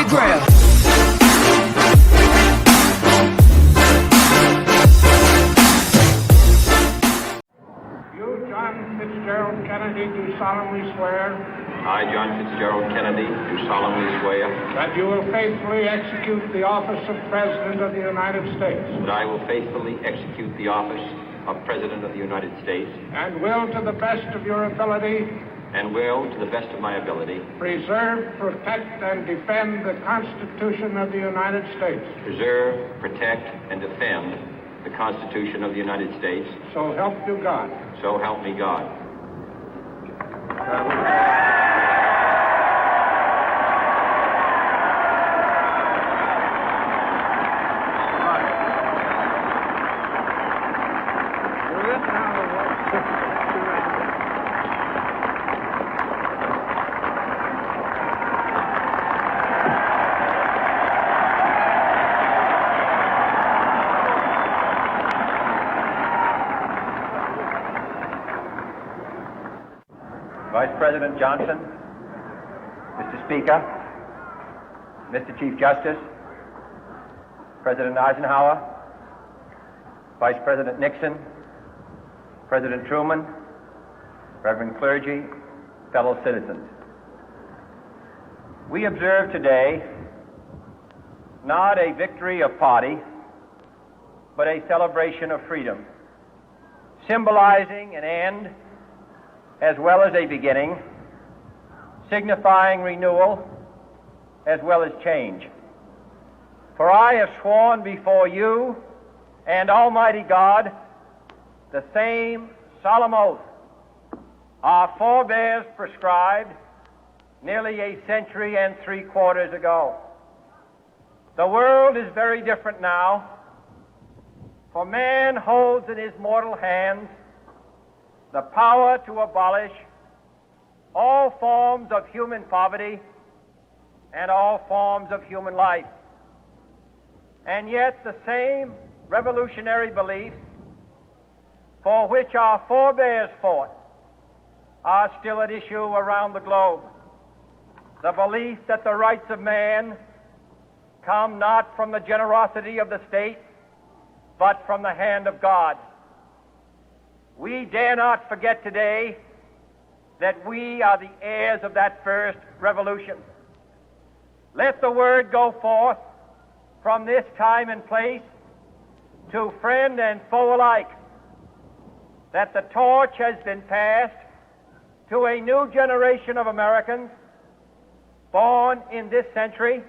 ground. You, John Fitzgerald Kennedy, do solemnly swear I, John Fitzgerald Kennedy, do solemnly swear that you will faithfully execute the office of President of the United States that I will faithfully execute the office of President of the United States and will, to the best of your ability, and will, to the best of my ability, preserve, protect, and defend the Constitution of the United States. preserve, protect, and defend the Constitution of the United States. So help you God. So help me God. Vice President Johnson, Mr. Speaker, Mr. Chief Justice, President Eisenhower, Vice President Nixon, President Truman, Reverend clergy, fellow citizens. We observe today not a victory of party, but a celebration of freedom, symbolizing an end as well as a beginning, signifying renewal as well as change. For I have sworn before you and Almighty God the same solemn oath our forebears prescribed nearly a century and 3/4 ago. The world is very different now, for man holds in his mortal hands the power to abolish all forms of human poverty and all forms of human life. And yet the same revolutionary beliefs for which our forebears fought are still at issue around the globe. The belief that the rights of man come not from the generosity of the state, but from the hand of God. We dare not forget today that we are the heirs of that first revolution. Let the word go forth from this time and place to friend and foe alike that the torch has been passed to a new generation of Americans born in this century,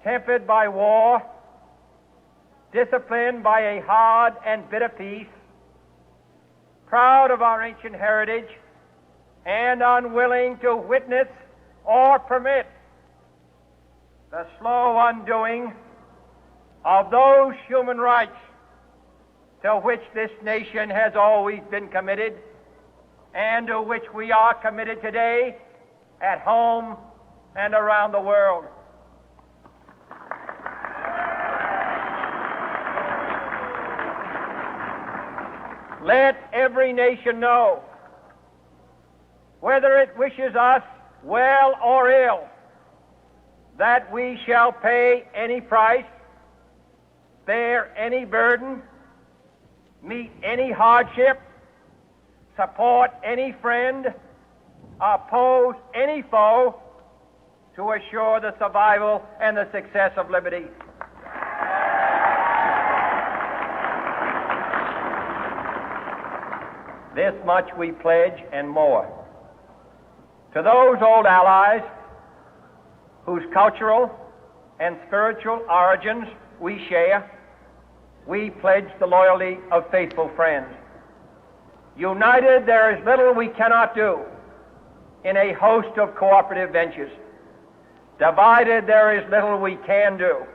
tempered by war, disciplined by a hard and bitter peace, proud of our ancient heritage, and unwilling to witness or permit the slow undoing of those human rights to which this nation has always been committed and to which we are committed today at home and around the world. Let every nation know, whether it wishes us well or ill, that we shall pay any price, bear any burden, meet any hardship, support any friend, oppose any foe to assure the survival and the success of liberty. This much we pledge and more. To those old allies whose cultural and spiritual origins we share, we pledge the loyalty of faithful friends. United, there is little we cannot do in a host of cooperative ventures. Divided, there is little we can do,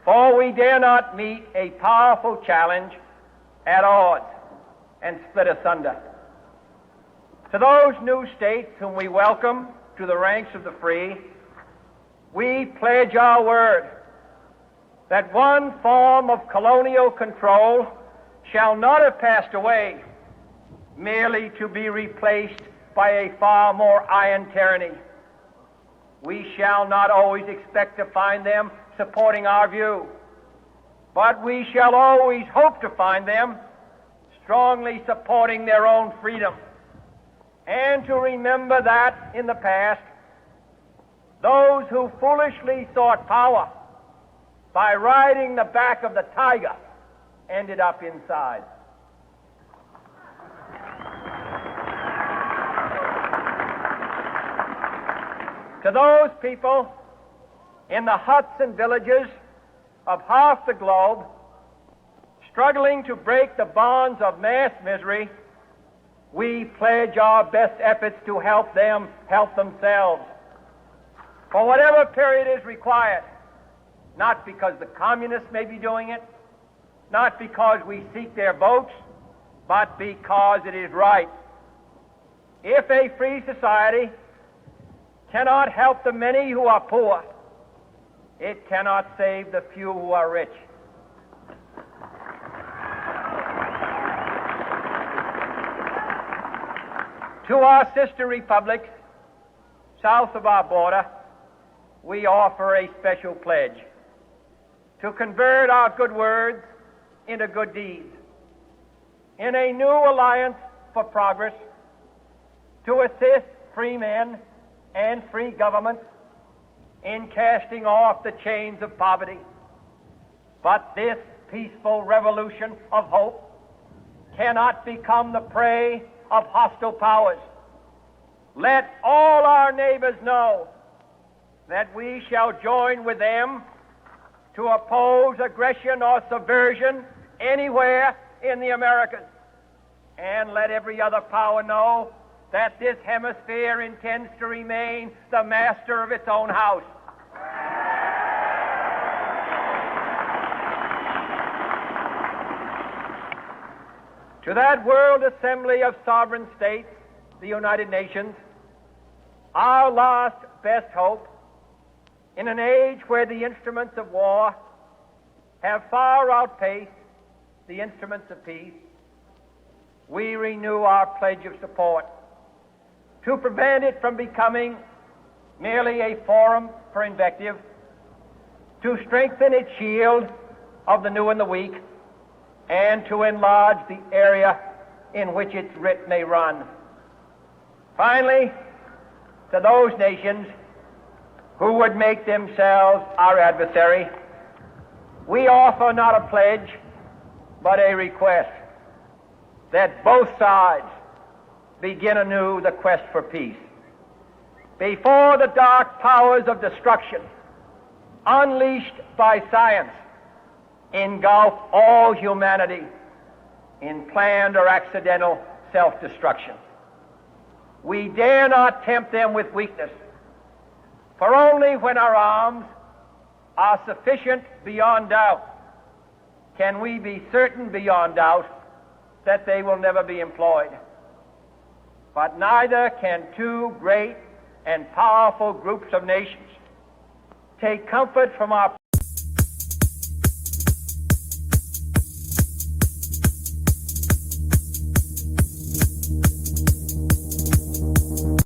for we dare not meet a powerful challenge at odds and split asunder. To those new states whom we welcome to the ranks of the free, we pledge our word that one form of colonial control shall not have passed away merely to be replaced by a far more iron tyranny. We shall not always expect to find them supporting our view, but we shall always hope to find them strongly supporting their own freedom, and to remember that in the past, those who foolishly sought power by riding the back of the tiger ended up inside. To those people in the huts and villages of half the globe struggling to break the bonds of mass misery, we pledge our best efforts to help them help themselves for whatever period is required, not because the communists may be doing it, not because we seek their votes, but because it is right. If a free society cannot help the many who are poor, it cannot save the few who are rich. To our sister republics south of our border, we offer a special pledge to convert our good words into good deeds, in a new alliance for progress, to assist free men and free governments in casting off the chains of poverty. But this peaceful revolution of hope cannot become the prey of hostile powers. Let all our neighbors know that we shall join with them to oppose aggression or subversion anywhere in the Americas. And let every other power know that this hemisphere intends to remain the master of its own house. To that World Assembly of Sovereign States, the United Nations, our last best hope, in an age where the instruments of war have far outpaced the instruments of peace, we renew our pledge of support to prevent it from becoming merely a forum for invective, to strengthen its shield of the new and the weak, and to enlarge the area in which its writ may run. Finally, to those nations who would make themselves our adversary, we offer not a pledge, but a request that both sides begin anew the quest for peace. Before the dark powers of destruction, unleashed by science, engulf all humanity in planned or accidental self-destruction, we dare not tempt them with weakness, for only when our arms are sufficient beyond doubt can we be certain beyond doubt that they will never be employed. But neither can two great and powerful groups of nations take comfort from our